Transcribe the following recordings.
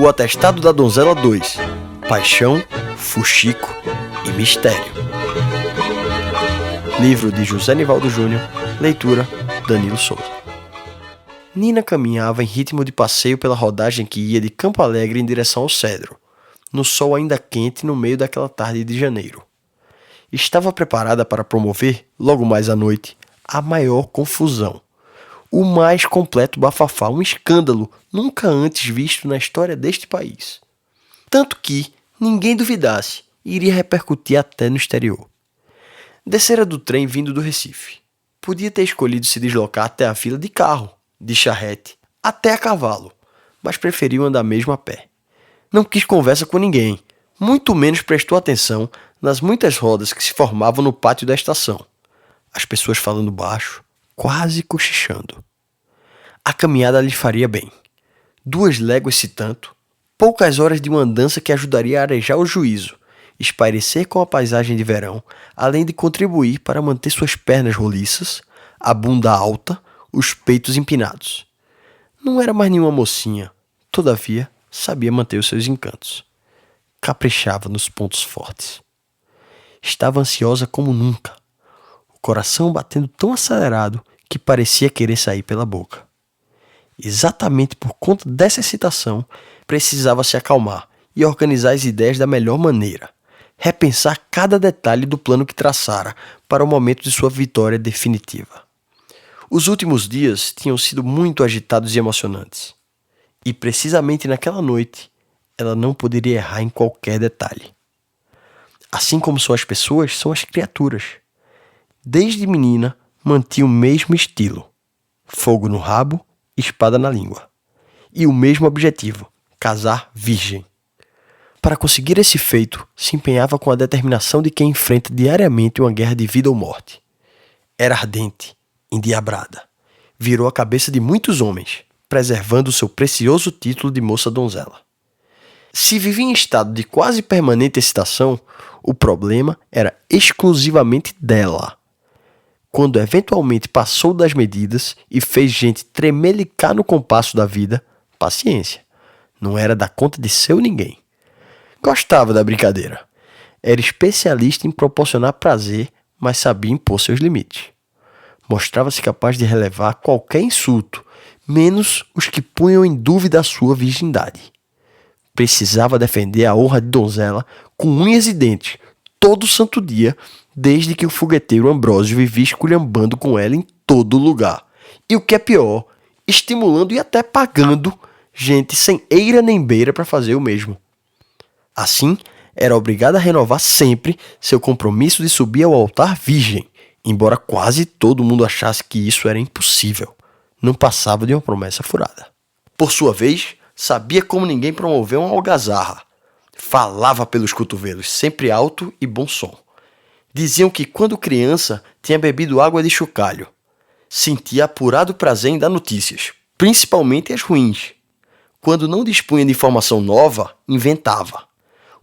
O Atestado da Donzela 2. Paixão, Fuxico e Mistério. Livro de José Nivaldo Júnior. Leitura, Danilo Souza. Nina caminhava em ritmo de passeio pela rodagem que ia de Campo Alegre em direção ao Cedro, no sol ainda quente no meio daquela tarde de janeiro. Estava preparada para promover, logo mais à noite, a maior confusão. O mais completo bafafá, um escândalo nunca antes visto na história deste país. Tanto que ninguém duvidasse, iria repercutir até no exterior. Descera do trem vindo do Recife. Podia ter escolhido se deslocar até a fila de carro, de charrete, até a cavalo, mas preferiu andar mesmo a pé. Não quis conversa com ninguém, muito menos prestou atenção nas muitas rodas que se formavam no pátio da estação. As pessoas falando baixo, quase cochichando. A caminhada lhe faria bem. 2 léguas se tanto, poucas horas de uma andança que ajudaria a arejar o juízo, espairecer com a paisagem de verão, além de contribuir para manter suas pernas roliças, a bunda alta, os peitos empinados. Não era mais nenhuma mocinha, todavia sabia manter os seus encantos. Caprichava nos pontos fortes. Estava ansiosa como nunca, o coração batendo tão acelerado que parecia querer sair pela boca. Exatamente por conta dessa excitação, precisava se acalmar e organizar as ideias da melhor maneira, repensar cada detalhe do plano que traçara para o momento de sua vitória definitiva. Os últimos dias tinham sido muito agitados e emocionantes, e precisamente naquela noite, ela não poderia errar em qualquer detalhe. Assim como são as pessoas, são as criaturas. Desde menina, mantinha o mesmo estilo: fogo no rabo, espada na língua. E o mesmo objetivo: casar virgem. Para conseguir esse feito, se empenhava com a determinação de quem enfrenta diariamente uma guerra de vida ou morte. Era ardente, endiabrada. Virou a cabeça de muitos homens, preservando o seu precioso título de moça donzela. Se vivia em estado de quase permanente excitação, o problema era exclusivamente dela. Quando eventualmente passou das medidas e fez gente tremelicar no compasso da vida, paciência, não era dar conta de seu ninguém. Gostava da brincadeira. Era especialista em proporcionar prazer, mas sabia impor seus limites. Mostrava-se capaz de relevar qualquer insulto, menos os que punham em dúvida a sua virgindade. Precisava defender a honra de donzela com unhas e dentes, todo santo dia, desde que o fogueteiro Ambrósio vivia esculhambando com ela em todo lugar. E o que é pior, estimulando e até pagando gente sem eira nem beira para fazer o mesmo. Assim, era obrigada a renovar sempre seu compromisso de subir ao altar virgem, embora quase todo mundo achasse que isso era impossível. Não passava de uma promessa furada. Por sua vez, sabia como ninguém promover uma algazarra. Falava pelos cotovelos, sempre alto e bom som. Diziam que quando criança tinha bebido água de chocalho. Sentia apurado prazer em dar notícias, principalmente as ruins. Quando não dispunha de informação nova, inventava.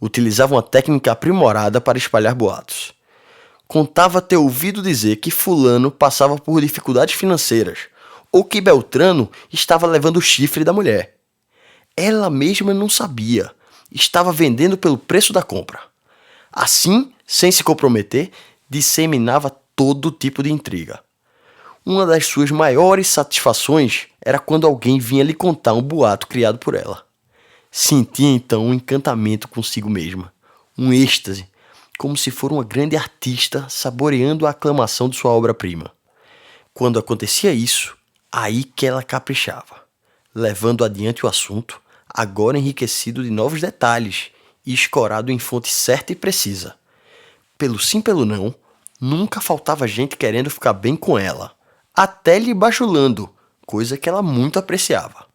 Utilizava uma técnica aprimorada para espalhar boatos. Contava ter ouvido dizer que fulano passava por dificuldades financeiras, ou que Beltrano estava levando o chifre da mulher. Ela mesma não sabia, estava vendendo pelo preço da compra. Assim, sem se comprometer, disseminava todo tipo de intriga. Uma das suas maiores satisfações era quando alguém vinha lhe contar um boato criado por ela. Sentia então um encantamento consigo mesma, um êxtase, como se for uma grande artista saboreando a aclamação de sua obra-prima. Quando acontecia isso, aí que ela caprichava, levando adiante o assunto, agora enriquecido de novos detalhes e escorado em fonte certa e precisa. Pelo sim, pelo não, nunca faltava gente querendo ficar bem com ela, até lhe bajulando, coisa que ela muito apreciava.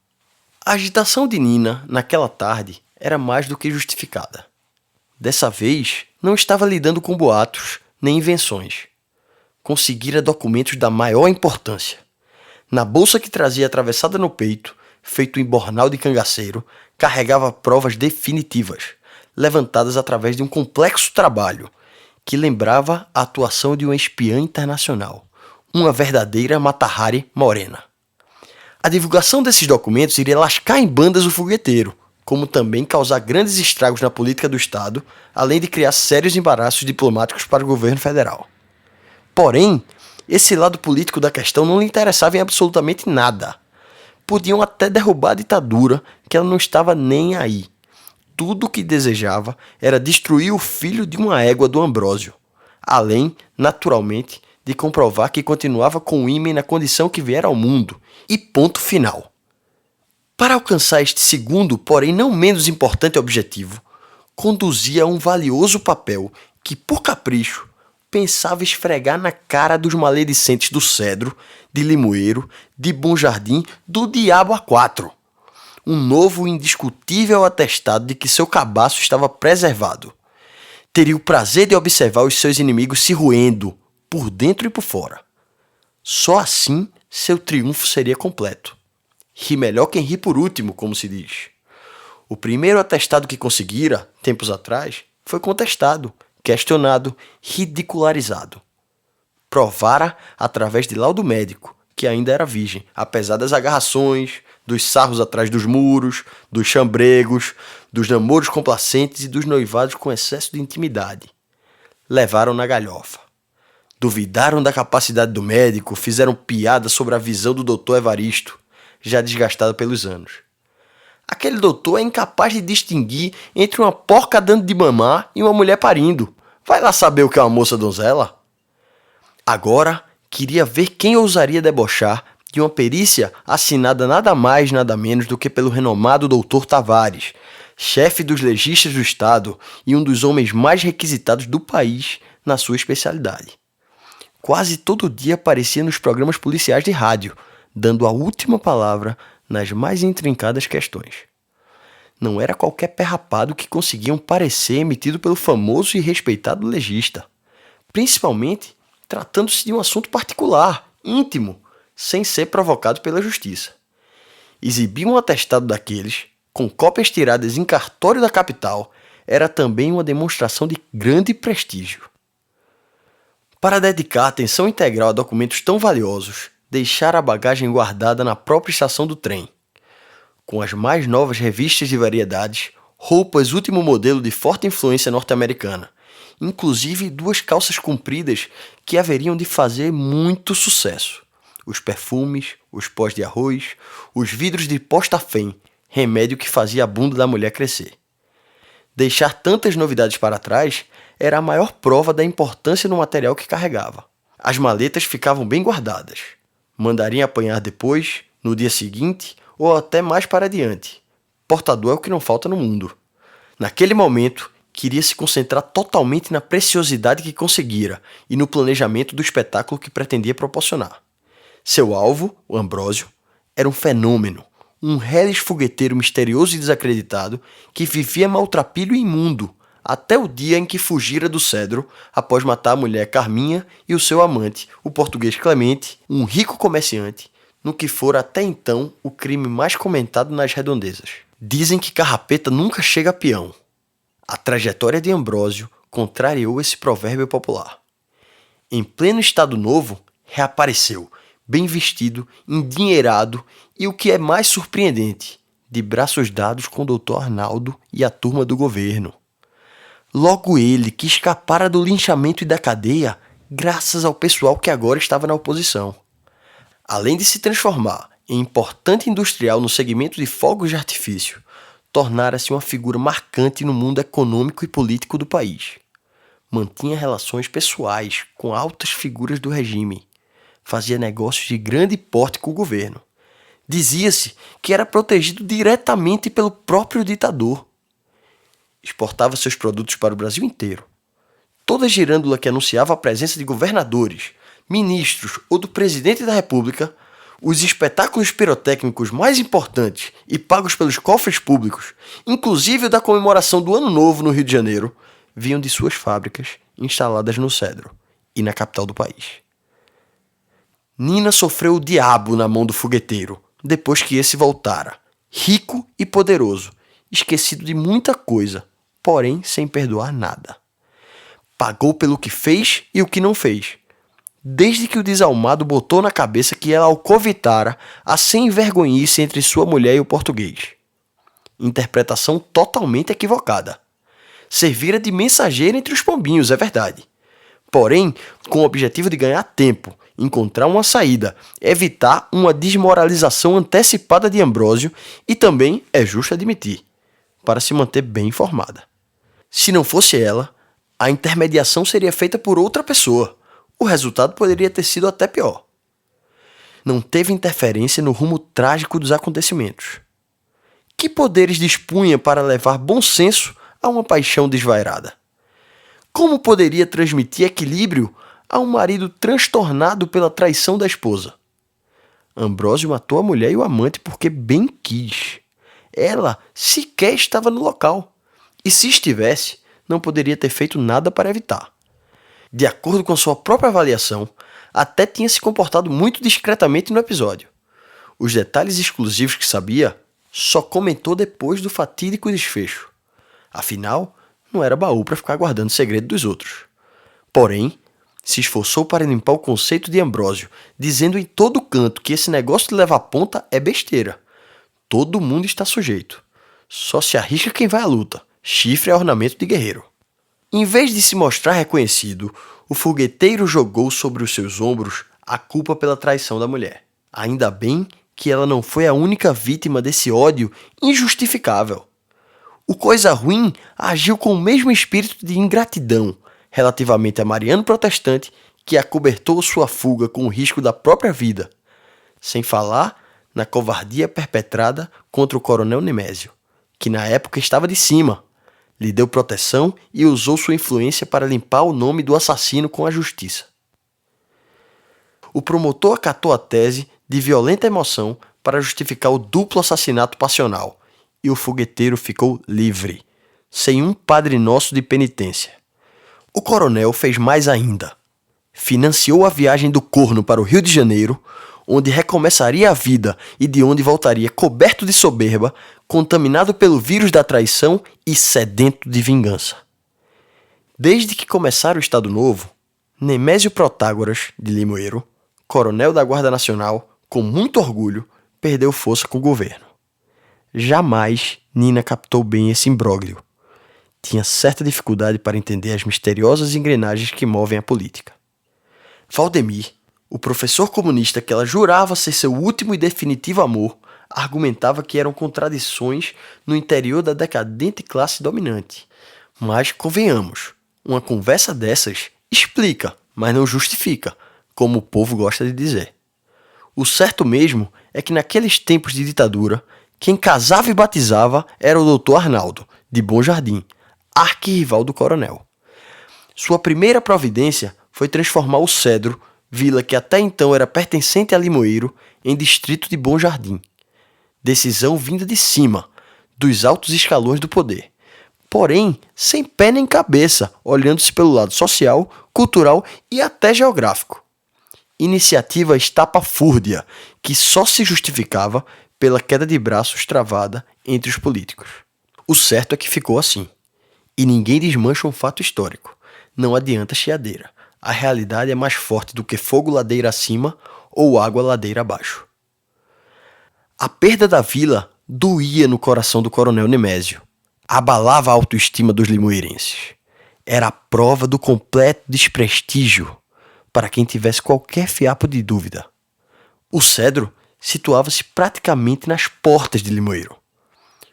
A agitação de Nina, naquela tarde, era mais do que justificada. Dessa vez, não estava lidando com boatos nem invenções. Conseguira documentos da maior importância. Na bolsa que trazia atravessada no peito, feito em bornal de cangaceiro, carregava provas definitivas, levantadas através de um complexo trabalho, que lembrava a atuação de uma espiã internacional, uma verdadeira Mata-Hari Morena. A divulgação desses documentos iria lascar em bandas o fogueteiro, como também causar grandes estragos na política do Estado, além de criar sérios embaraços diplomáticos para o governo federal. Porém, esse lado político da questão não lhe interessava em absolutamente nada. Podiam até derrubar a ditadura, que ela não estava nem aí. Tudo o que desejava era destruir o filho de uma égua do Ambrósio, além, naturalmente, de comprovar que continuava com o ímã na condição que viera ao mundo, e ponto final. Para alcançar este segundo, porém não menos importante objetivo, conduzia a um valioso papel que, por capricho, pensava esfregar na cara dos maledicentes do Cedro, de Limoeiro, de Bom Jardim, do Diabo A4. Um novo e indiscutível atestado de que seu cabaço estava preservado. Teria o prazer de observar os seus inimigos se roendo, por dentro e por fora. Só assim seu triunfo seria completo. Ri melhor quem ri por último, como se diz. O primeiro atestado que conseguira, tempos atrás, foi contestado, questionado, ridicularizado. Provara através de laudo médico, que ainda era virgem, apesar das agarrações, dos sarros atrás dos muros, dos chambregos, dos namoros complacentes e dos noivados com excesso de intimidade. Levaram na galhofa. Duvidaram da capacidade do médico, fizeram piada sobre a visão do doutor Evaristo, já desgastado pelos anos. Aquele doutor é incapaz de distinguir entre uma porca dando de mamar e uma mulher parindo. Vai lá saber o que é uma moça donzela? Agora, queria ver quem ousaria debochar de uma perícia assinada nada mais nada menos do que pelo renomado doutor Tavares, chefe dos legistas do Estado e um dos homens mais requisitados do país na sua especialidade. Quase todo dia aparecia nos programas policiais de rádio, dando a última palavra nas mais intrincadas questões. Não era qualquer pé rapado que conseguia um parecer emitido pelo famoso e respeitado legista, principalmente tratando-se de um assunto particular, íntimo, sem ser provocado pela justiça. Exibir um atestado daqueles, com cópias tiradas em cartório da capital, era também uma demonstração de grande prestígio. Para dedicar atenção integral a documentos tão valiosos, deixar a bagagem guardada na própria estação do trem. Com as mais novas revistas de variedades, roupas último modelo de forte influência norte-americana, inclusive 2 calças compridas que haveriam de fazer muito sucesso. Os perfumes, os pós de arroz, os vidros de Postafem, remédio que fazia a bunda da mulher crescer. Deixar tantas novidades para trás era a maior prova da importância do material que carregava. As maletas ficavam bem guardadas. Mandariam apanhar depois, no dia seguinte ou até mais para adiante. Portador é o que não falta no mundo. Naquele momento, queria se concentrar totalmente na preciosidade que conseguira e no planejamento do espetáculo que pretendia proporcionar. Seu alvo, o Ambrósio, era um fenômeno, um reles fogueteiro misterioso e desacreditado que vivia maltrapilho e imundo, até o dia em que fugira do Cedro após matar a mulher Carminha e o seu amante, o português Clemente, um rico comerciante, no que fora até então o crime mais comentado nas redondezas. Dizem que carrapeta nunca chega a peão. A trajetória de Ambrósio contrariou esse provérbio popular. Em pleno Estado Novo, reapareceu, bem vestido, endinheirado e, o que é mais surpreendente, de braços dados com o Dr. Arnaldo e a turma do governo. Logo ele, que escapara do linchamento e da cadeia, graças ao pessoal que agora estava na oposição. Além de se transformar em importante industrial no segmento de fogos de artifício, tornara-se uma figura marcante no mundo econômico e político do país. Mantinha relações pessoais com altas figuras do regime. Fazia negócios de grande porte com o governo. Dizia-se que era protegido diretamente pelo próprio ditador. Exportava seus produtos para o Brasil inteiro. Toda girândola que anunciava a presença de governadores, ministros ou do presidente da República, os espetáculos pirotécnicos mais importantes e pagos pelos cofres públicos, inclusive o da comemoração do Ano Novo no Rio de Janeiro, vinham de suas fábricas instaladas no Cedro e na capital do país. Nina sofreu o diabo na mão do fogueteiro, depois que esse voltara, rico e poderoso, esquecido de muita coisa, porém sem perdoar nada. Pagou pelo que fez e o que não fez, desde que o desalmado botou na cabeça que ela alcovitara a sem-vergonhice entre sua mulher e o português. interpretação totalmente equivocada. Servira de mensageiro entre os pombinhos, é verdade. Porém, com o objetivo de ganhar tempo, encontrar uma saída, evitar uma desmoralização antecipada de Ambrósio e também, é justo admitir, para se manter bem informada. Se não fosse ela, a intermediação seria feita por outra pessoa. O resultado poderia ter sido até pior. Não teve interferência no rumo trágico dos acontecimentos. Que poderes dispunha para levar bom senso a uma paixão desvairada? Como poderia transmitir equilíbrio a um marido transtornado pela traição da esposa? Ambrósio matou a mulher e o amante porque bem quis. Ela sequer estava no local. E se estivesse, não poderia ter feito nada para evitar. De acordo com sua própria avaliação, até tinha se comportado muito discretamente no episódio. Os detalhes exclusivos que sabia, só comentou depois do fatídico desfecho. Afinal, não era baú para ficar guardando o segredo dos outros. Porém, se esforçou para limpar o conceito de Ambrósio, dizendo em todo canto que esse negócio de levar ponta é besteira. Todo mundo está sujeito. Só se arrisca quem vai à luta. Chifre é ornamento de guerreiro. Em vez de se mostrar reconhecido, o fogueteiro jogou sobre os seus ombros a culpa pela traição da mulher. Ainda bem que ela não foi a única vítima desse ódio injustificável. O coisa ruim agiu com o mesmo espírito de ingratidão relativamente a Mariano Protestante, que acobertou sua fuga com o risco da própria vida, sem falar na covardia perpetrada contra o coronel Nemésio, que na época estava de cima, lhe deu proteção e usou sua influência para limpar o nome do assassino com a justiça. O promotor acatou a tese de violenta emoção para justificar o duplo assassinato passional, e o fogueteiro ficou livre, sem um Padre Nosso de penitência. O coronel fez mais ainda. Financiou a viagem do corno para o Rio de Janeiro, onde recomeçaria a vida e de onde voltaria coberto de soberba, contaminado pelo vírus da traição e sedento de vingança. Desde que começara o Estado Novo, Nemésio Protágoras, de Limoeiro, coronel da Guarda Nacional, com muito orgulho, perdeu força com o governo. Jamais Nina captou bem esse imbróglio. Tinha certa dificuldade para entender as misteriosas engrenagens que movem a política. Valdemir, o professor comunista que ela jurava ser seu último e definitivo amor, argumentava que eram contradições no interior da decadente classe dominante. Mas, convenhamos, uma conversa dessas explica, mas não justifica, como o povo gosta de dizer. O certo mesmo é que naqueles tempos de ditadura, quem casava e batizava era o doutor Arnaldo, de Bom Jardim, arquirrival do coronel. Sua primeira providência foi transformar o Cedro, vila que até então era pertencente a Limoeiro, em distrito de Bom Jardim. Decisão vinda de cima, dos altos escalões do poder. Porém, sem pé nem cabeça, olhando-se pelo lado social, cultural e até geográfico. Iniciativa estapafúrdia, que só se justificava pela queda de braços travada entre os políticos. O certo é que ficou assim. E ninguém desmancha um fato histórico. Não adianta chiadeira. A realidade é mais forte do que fogo ladeira acima ou água ladeira abaixo. A perda da vila doía no coração do coronel Nemésio. Abalava a autoestima dos limoeirenses. Era a prova do completo desprestígio para quem tivesse qualquer fiapo de dúvida. O Cedro situava-se praticamente nas portas de Limoeiro.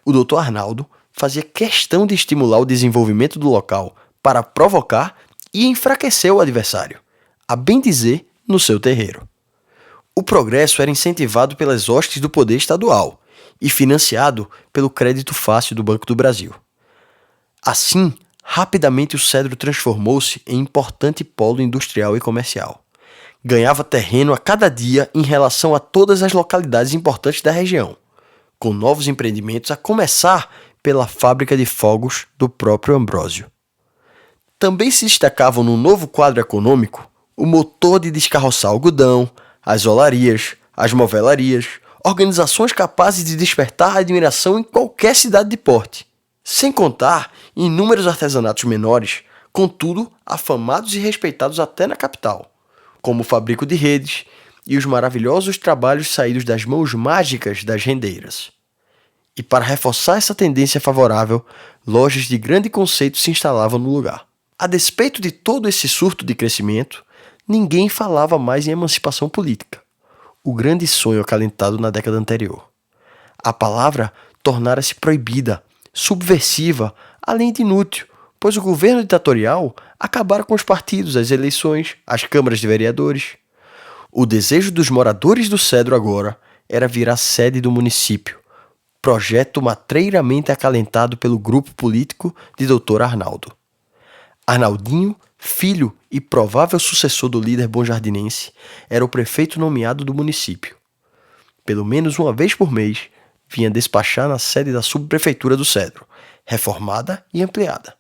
O doutor Arnaldo fazia questão de estimular o desenvolvimento do local para provocar e enfraquecer o adversário, a bem dizer, no seu terreiro. O progresso era incentivado pelas hostes do poder estadual e financiado pelo crédito fácil do Banco do Brasil. Assim, rapidamente o Cedro transformou-se em importante polo industrial e comercial. Ganhava terreno a cada dia em relação a todas as localidades importantes da região, com novos empreendimentos a começar pela fábrica de fogos do próprio Ambrósio. Também se destacavam no novo quadro econômico o motor de descarroçar algodão, as olarias, as movelarias, organizações capazes de despertar a admiração em qualquer cidade de porte, sem contar inúmeros artesanatos menores, contudo afamados e respeitados até na capital, como o fabrico de redes e os maravilhosos trabalhos saídos das mãos mágicas das rendeiras. E para reforçar essa tendência favorável, lojas de grande conceito se instalavam no lugar. A despeito de todo esse surto de crescimento, ninguém falava mais em emancipação política, o grande sonho acalentado na década anterior. A palavra tornara-se proibida, subversiva, além de inútil, pois o governo ditatorial acabara com os partidos, as eleições, as câmaras de vereadores. O desejo dos moradores do Cedro agora era virar sede do município, projeto matreiramente acalentado pelo grupo político de Dr. Arnaldo. Arnaldinho, filho e provável sucessor do líder bonjardinense, era o prefeito nomeado do município. Pelo menos uma vez por mês, vinha despachar na sede da subprefeitura do Cedro, reformada e ampliada.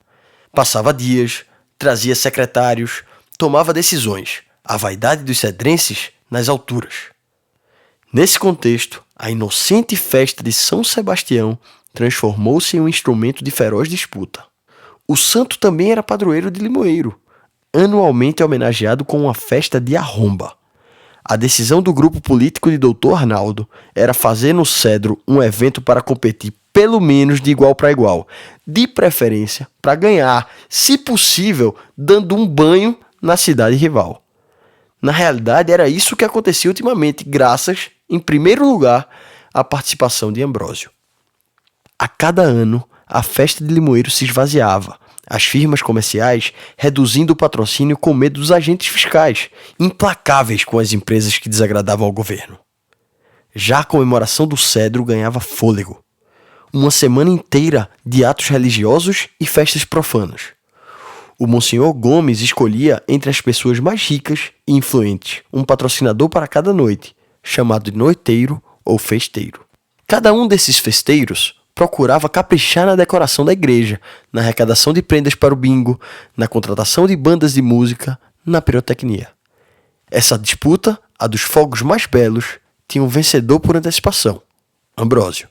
Passava dias, trazia secretários, tomava decisões, a vaidade dos cedrenses nas alturas. Nesse contexto, a inocente festa de São Sebastião transformou-se em um instrumento de feroz disputa. O santo também era padroeiro de Limoeiro, anualmente homenageado com uma festa de arromba. A decisão do grupo político de Dr. Arnaldo era fazer no Cedro um evento para competir pelo menos de igual para igual, de preferência para ganhar, se possível, dando um banho na cidade rival. Na realidade, era isso que acontecia ultimamente, graças, em primeiro lugar, à participação de Ambrósio. A cada ano, a festa de Limoeiro se esvaziava, as firmas comerciais reduzindo o patrocínio com medo dos agentes fiscais, implacáveis com as empresas que desagradavam ao governo. Já a comemoração do Cedro ganhava fôlego. Uma semana inteira de atos religiosos e festas profanas. O Monsenhor Gomes escolhia entre as pessoas mais ricas e influentes um patrocinador para cada noite, chamado de noiteiro ou festeiro. Cada um desses festeiros procurava caprichar na decoração da igreja, na arrecadação de prendas para o bingo, na contratação de bandas de música, na pirotecnia. Essa disputa, a dos fogos mais belos, tinha um vencedor por antecipação, Ambrósio.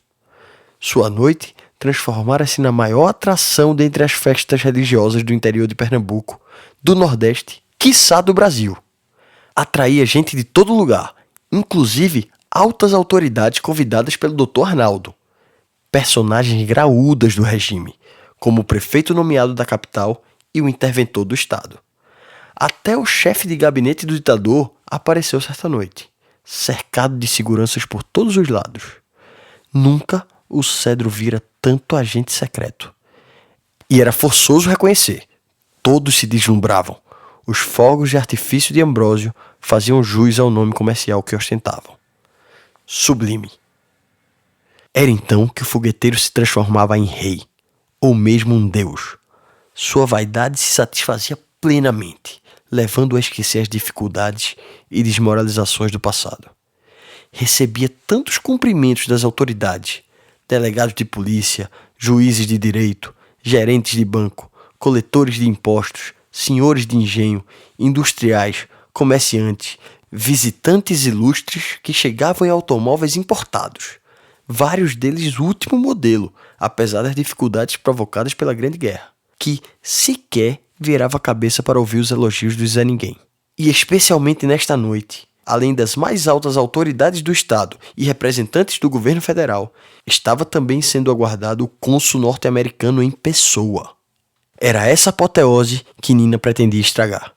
Sua noite transformara-se na maior atração dentre as festas religiosas do interior de Pernambuco, do Nordeste, quiçá do Brasil. Atraía gente de todo lugar, inclusive altas autoridades convidadas pelo Dr. Arnaldo. Personagens graúdas do regime, como o prefeito nomeado da capital e o interventor do Estado. Até o chefe de gabinete do ditador apareceu certa noite, cercado de seguranças por todos os lados. Nunca o Cedro vira tanto agente secreto. E era forçoso reconhecer. Todos se deslumbravam. Os fogos de artifício de Ambrósio faziam jus ao nome comercial que ostentavam. Sublime. Era então que o fogueteiro se transformava em rei, ou mesmo um deus. Sua vaidade se satisfazia plenamente, levando-o a esquecer as dificuldades e desmoralizações do passado. Recebia tantos cumprimentos das autoridades, delegados de polícia, juízes de direito, gerentes de banco, coletores de impostos, senhores de engenho, industriais, comerciantes, visitantes ilustres que chegavam em automóveis importados, vários deles último modelo, apesar das dificuldades provocadas pela Grande Guerra, que sequer virava a cabeça para ouvir os elogios do Zé Ninguém. E especialmente nesta noite, além das mais altas autoridades do Estado e representantes do governo federal, estava também sendo aguardado o cônsul norte-americano em pessoa. Era essa apoteose que Nina pretendia estragar.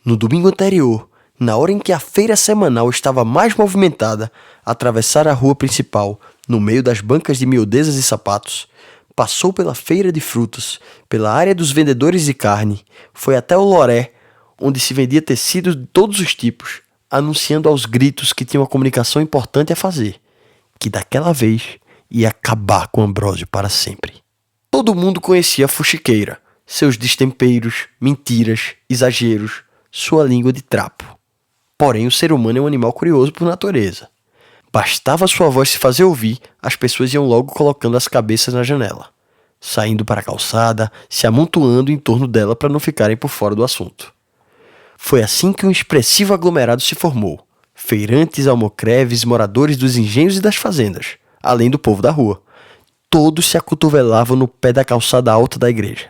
No domingo anterior, na hora em que a feira semanal estava mais movimentada, atravessara a rua principal, no meio das bancas de miudezas e sapatos, passou pela feira de frutas, pela área dos vendedores de carne, foi até o Loré, onde se vendia tecidos de todos os tipos, anunciando aos gritos que tinha uma comunicação importante a fazer, que daquela vez ia acabar com Ambrósio para sempre. Todo mundo conhecia a fuxiqueira, seus destemperos, mentiras, exageros, sua língua de trapo. Porém, o ser humano é um animal curioso por natureza. Bastava sua voz se fazer ouvir, as pessoas iam logo colocando as cabeças na janela, saindo para a calçada, se amontoando em torno dela para não ficarem por fora do assunto. Foi assim que um expressivo aglomerado se formou. Feirantes, almocreves, moradores dos engenhos e das fazendas, além do povo da rua. Todos se acotovelavam no pé da calçada alta da igreja.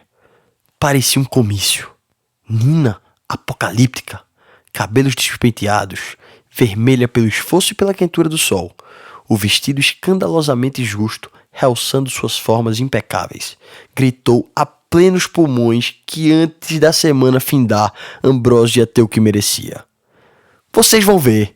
Parecia um comício. Nina, apocalíptica, cabelos despenteados, vermelha pelo esforço e pela quentura do sol, o vestido escandalosamente justo, realçando suas formas impecáveis. Gritou a plenos pulmões que antes da semana findar, Ambrósio ia ter o que merecia. Vocês vão ver.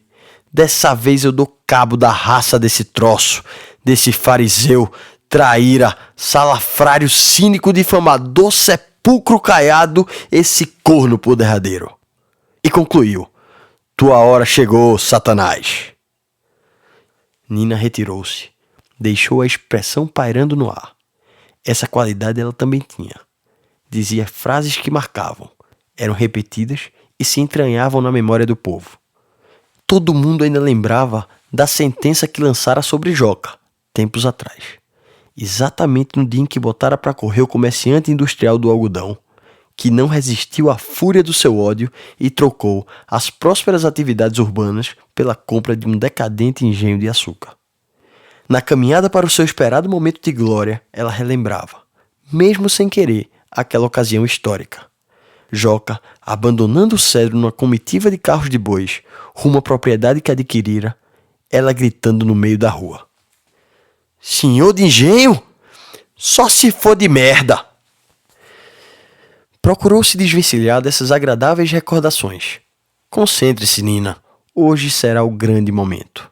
Dessa vez eu dou cabo da raça desse troço, desse fariseu, traíra, salafrário, cínico, difamador, sepulcro caiado, esse corno por derradeiro. E concluiu: tua hora chegou, Satanás. Nina retirou-se. Deixou a expressão pairando no ar. Essa qualidade ela também tinha. Dizia frases que marcavam, eram repetidas e se entranhavam na memória do povo. Todo mundo ainda lembrava da sentença que lançara sobre Joca, tempos atrás. Exatamente no dia em que botara para correr o comerciante industrial do algodão, que não resistiu à fúria do seu ódio e trocou as prósperas atividades urbanas pela compra de um decadente engenho de açúcar. Na caminhada para o seu esperado momento de glória, ela relembrava, mesmo sem querer, aquela ocasião histórica. Joca, abandonando o cedro numa comitiva de carros de bois, rumo à propriedade que adquirira, ela gritando no meio da rua: senhor de engenho? Só se for de merda! Procurou se desvencilhar dessas agradáveis recordações. Concentre-se, Nina. Hoje será o grande momento.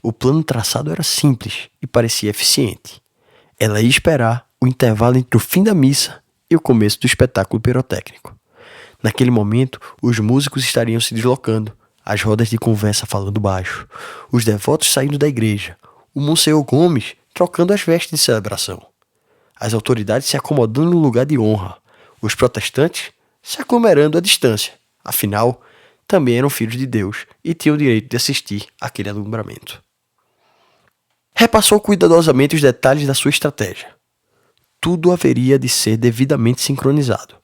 O plano traçado era simples e parecia eficiente. Ela ia esperar o intervalo entre o fim da missa e o começo do espetáculo pirotécnico. Naquele momento, os músicos estariam se deslocando, as rodas de conversa falando baixo, os devotos saindo da igreja, o Monsenhor Gomes trocando as vestes de celebração, as autoridades se acomodando no lugar de honra, os protestantes se aglomerando à distância. Afinal, também eram filhos de Deus e tinham o direito de assistir àquele alumbramento. Repassou cuidadosamente os detalhes da sua estratégia. Tudo haveria de ser devidamente sincronizado.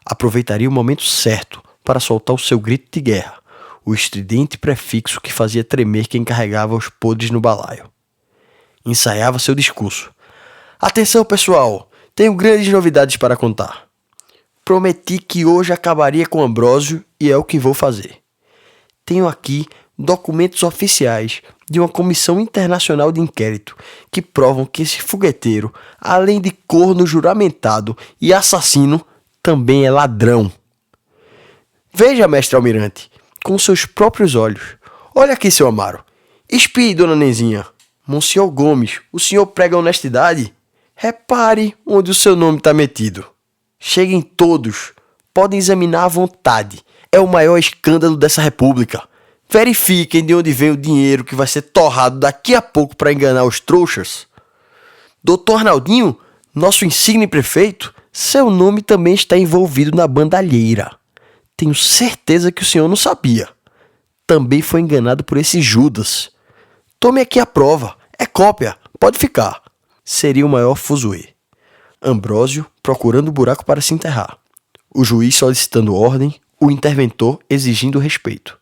Aproveitaria o momento certo para soltar o seu grito de guerra, o estridente prefixo que fazia tremer quem carregava os podres no balaio. Ensaiava seu discurso. Atenção, pessoal! Tenho grandes novidades para contar. Prometi que hoje acabaria com Ambrósio e é o que vou fazer. Tenho aqui documentos oficiais de uma comissão internacional de inquérito que provam que esse fogueteiro, além de corno juramentado e assassino, também é ladrão. Veja, mestre almirante, com seus próprios olhos. Olha aqui, seu Amaro. Espie, dona Nenzinha. Monsenhor Gomes, o senhor prega honestidade? Repare onde o seu nome está metido. Cheguem todos. Podem examinar à vontade. É o maior escândalo dessa república. Verifiquem de onde vem o dinheiro que vai ser torrado daqui a pouco para enganar os trouxas. Doutor Arnaldinho, nosso insigne prefeito, seu nome também está envolvido na bandalheira. Tenho certeza que o senhor não sabia. Também foi enganado por esse Judas. Tome aqui a prova. É cópia. Pode ficar. Seria o maior fuzuê. Ambrósio procurando buraco para se enterrar. O juiz solicitando ordem, o interventor exigindo respeito.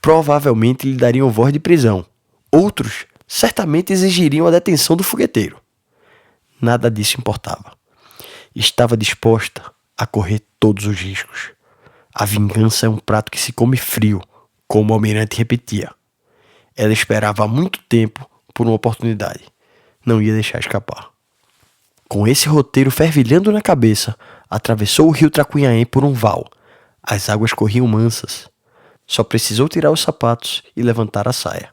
Provavelmente lhe dariam voz de prisão. Outros certamente exigiriam a detenção do fogueteiro. Nada disso importava. Estava disposta a correr todos os riscos. A vingança é um prato que se come frio, como o almirante repetia. Ela esperava há muito tempo por uma oportunidade. Não ia deixar escapar. Com esse roteiro fervilhando na cabeça, atravessou o rio Tracunhaém por um val. As águas corriam mansas. Só precisou tirar os sapatos e levantar a saia.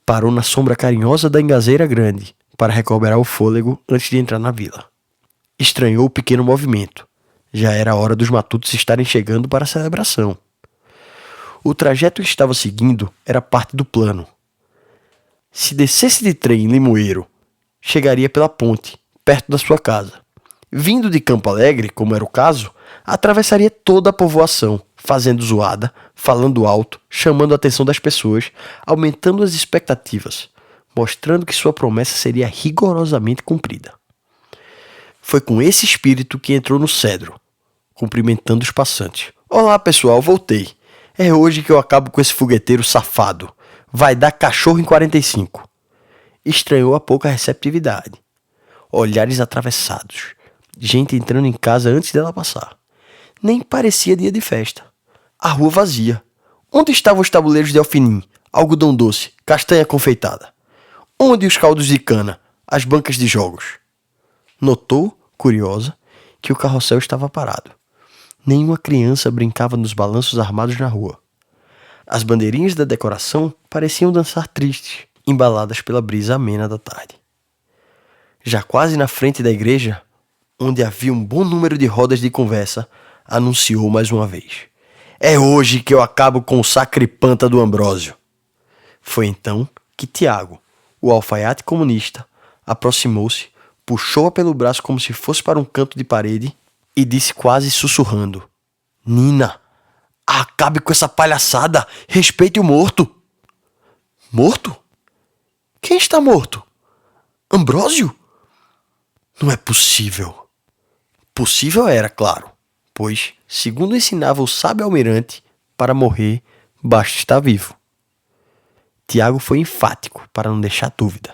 Parou na sombra carinhosa da engazeira grande para recobrar o fôlego antes de entrar na vila. Estranhou o pequeno movimento. Já era a hora dos matutos estarem chegando para a celebração. O trajeto que estava seguindo era parte do plano. Se descesse de trem em Limoeiro, chegaria pela ponte, perto da sua casa. Vindo de Campo Alegre, como era o caso, atravessaria toda a povoação, fazendo zoada, falando alto, chamando a atenção das pessoas, aumentando as expectativas, mostrando que sua promessa seria rigorosamente cumprida. Foi com esse espírito que entrou no cedro, cumprimentando os passantes. Olá, pessoal, voltei. É hoje que eu acabo com esse fogueteiro safado. Vai dar cachorro em 45. Estranhou a pouca receptividade. Olhares atravessados. Gente entrando em casa antes dela passar. Nem parecia dia de festa. A rua vazia. Onde estavam os tabuleiros de alfinim, algodão doce, castanha confeitada? Onde os caldos de cana? As bancas de jogos? Notou, curiosa, que o carrossel estava parado. Nenhuma criança brincava nos balanços armados na rua. As bandeirinhas da decoração pareciam dançar tristes, embaladas pela brisa amena da tarde. Já quase na frente da igreja, onde havia um bom número de rodas de conversa, anunciou mais uma vez: "É hoje que eu acabo com o sacripanta do Ambrósio." Foi então que Tiago, o alfaiate comunista, aproximou-se, puxou-a pelo braço como se fosse para um canto de parede e disse quase sussurrando: "Nina, acabe com essa palhaçada! Respeite o morto!" "Morto? Quem está morto? Ambrósio? Não é possível." Possível era, claro, pois, segundo ensinava o sábio almirante, para morrer basta estar vivo. Tiago foi enfático para não deixar dúvida.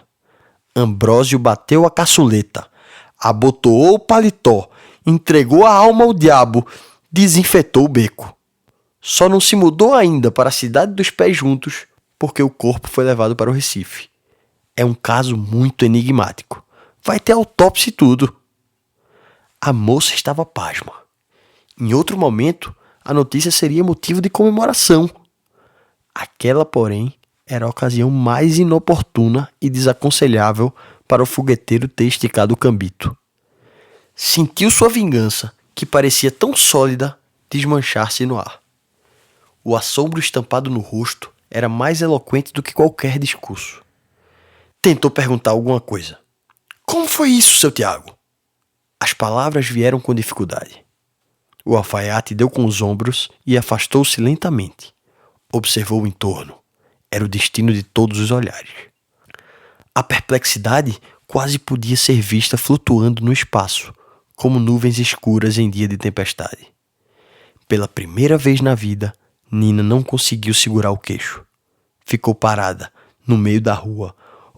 Ambrósio bateu a caçuleta, abotoou o paletó, entregou a alma ao diabo, desinfetou o beco. Só não se mudou ainda para a cidade dos pés juntos, porque o corpo foi levado para o Recife. É um caso muito enigmático. Vai ter autópsia e tudo. A moça estava pasma. Em outro momento, a notícia seria motivo de comemoração. Aquela, porém, era a ocasião mais inoportuna e desaconselhável para o fogueteiro ter esticado o cambito. Sentiu sua vingança, que parecia tão sólida, desmanchar-se no ar. O assombro estampado no rosto era mais eloquente do que qualquer discurso. Tentou perguntar alguma coisa. "Como foi isso, seu Tiago?" As palavras vieram com dificuldade. O alfaiate deu com os ombros e afastou-se lentamente. Observou o entorno. Era o destino de todos os olhares. A perplexidade quase podia ser vista flutuando no espaço, como nuvens escuras em dia de tempestade. Pela primeira vez na vida, Nina não conseguiu segurar o queixo. Ficou parada, no meio da rua,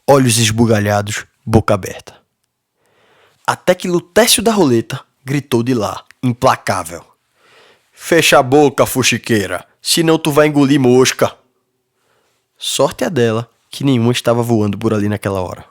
olhos esbugalhados, boca aberta. Até que Lutécio da Roleta gritou de lá, implacável: "Fecha a boca, fuxiqueira, senão tu vai engolir mosca." Sorte a dela que nenhuma estava voando por ali naquela hora.